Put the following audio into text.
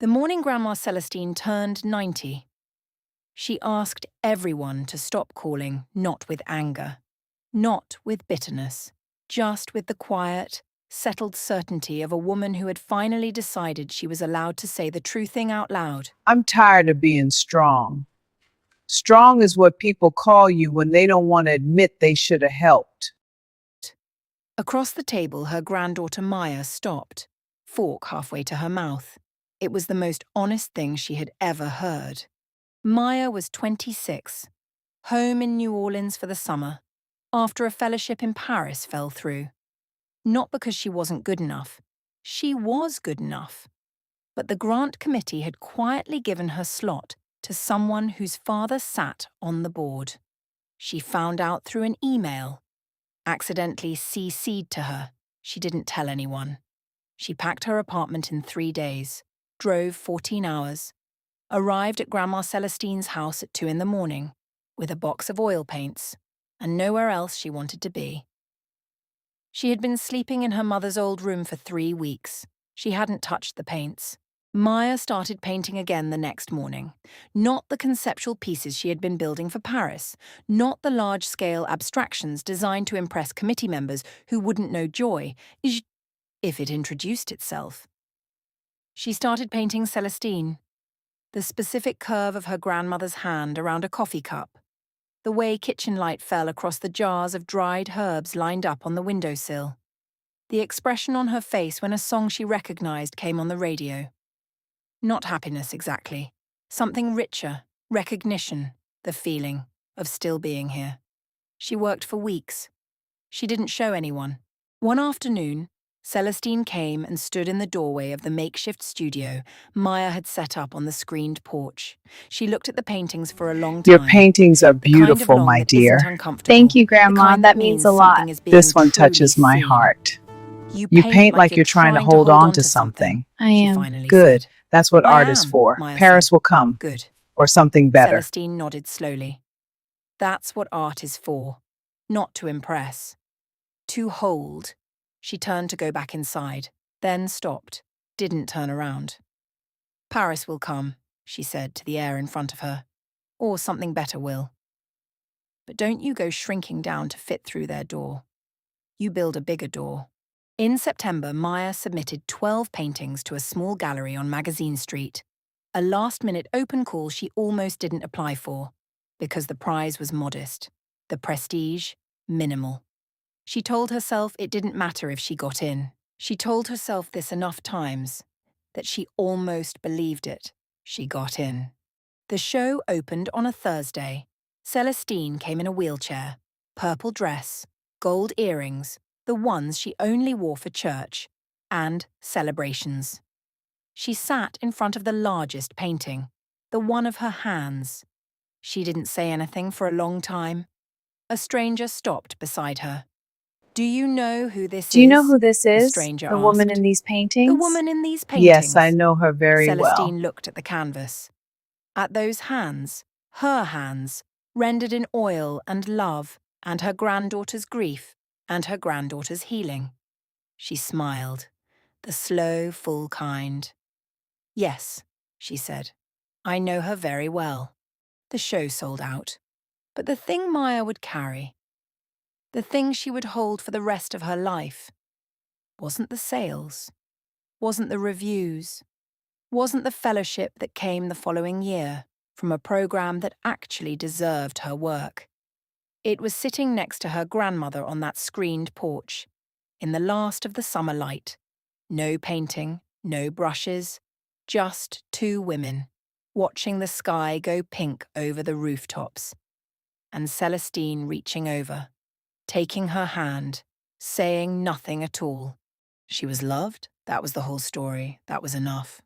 The morning Grandma Celestine turned 90. She asked everyone to stop calling, not with anger, not with bitterness, just with the quiet, settled certainty of a woman who had finally decided she was allowed to say the true thing out loud. I'm tired of being strong. Strong is what people call you when they don't want to admit they should have helped. Across the table, her granddaughter Maya stopped, fork halfway to her mouth. It was the most honest thing she had ever heard. Maya was 26, home in New Orleans for the summer, after a fellowship in Paris fell through. Not because she wasn't good enough. She was good enough. But the grant committee had quietly given her slot to someone whose father sat on the board. She found out through an email, accidentally CC'd to her. She didn't tell anyone. She packed her apartment in 3 days, drove 14 hours, arrived at Grandma Celestine's house at 2 in the morning, with a box of oil paints, and nowhere else she wanted to be. She had been sleeping in her mother's old room for 3 weeks. She hadn't touched the paints. Maya started painting again the next morning. Not the conceptual pieces she had been building for Paris, not the large-scale abstractions designed to impress committee members who wouldn't know joy if it introduced itself. She started painting Celestine, the specific curve of her grandmother's hand around a coffee cup, the way kitchen light fell across the jars of dried herbs lined up on the windowsill, the expression on her face when a song she recognized came on the radio. Not happiness exactly, something richer, recognition, the feeling of still being here. She worked for weeks. She didn't show anyone. One afternoon, Celestine came and stood in the doorway of the makeshift studio Maya had set up on the screened porch. She looked at the paintings for a long Your time. paintings are The kind of beautiful, long my that isn't dear. uncomfortable. Thank you, The Grandma. kind That means means a lot. something is being This one truly touches my seen. heart. You You paint like you're you're trying to hold on to something. I she am. finally Good. said. That's what I art is am, for. Maya Paris said. will come. Good. Or something better. Celestine nodded slowly. That's what art is for. Not to impress. To hold. She turned to go back inside, then stopped, didn't turn around. Paris will come, she said to the air in front of her. Or something better will. But don't you go shrinking down to fit through their door. You build a bigger door. In September, Maya submitted 12 paintings to a small gallery on Magazine Street. A last-minute open call she almost didn't apply for, because the prize was modest, the prestige minimal. She told herself it didn't matter if she got in. She told herself this enough times that she almost believed it. She got in. The show opened on a Thursday. Celestine came in a wheelchair, purple dress, gold earrings, the ones she only wore for church, and celebrations. She sat in front of the largest painting, the one of her hands. She didn't say anything for a long time. A stranger stopped beside her. Do you know who this is? Do you know who this The is? stranger The woman asked. in these paintings? The woman in these Yes, paintings. I know her very well. Celestine looked at the canvas. At those hands, her hands, rendered in oil and love, and her granddaughter's grief, and her granddaughter's healing. She smiled, the slow, full kind. Yes, she said, I know her very well. The show sold out. But the thing Maya would carry, the thing she would hold for the rest of her life, wasn't the sales, wasn't the reviews, wasn't the fellowship that came the following year from a program that actually deserved her work. It was sitting next to her grandmother on that screened porch, in the last of the summer light. No painting, no brushes, just 2 women, watching the sky go pink over the rooftops. And Celestine reaching over, taking her hand, saying nothing at all. She was loved, that was the whole story, that was enough.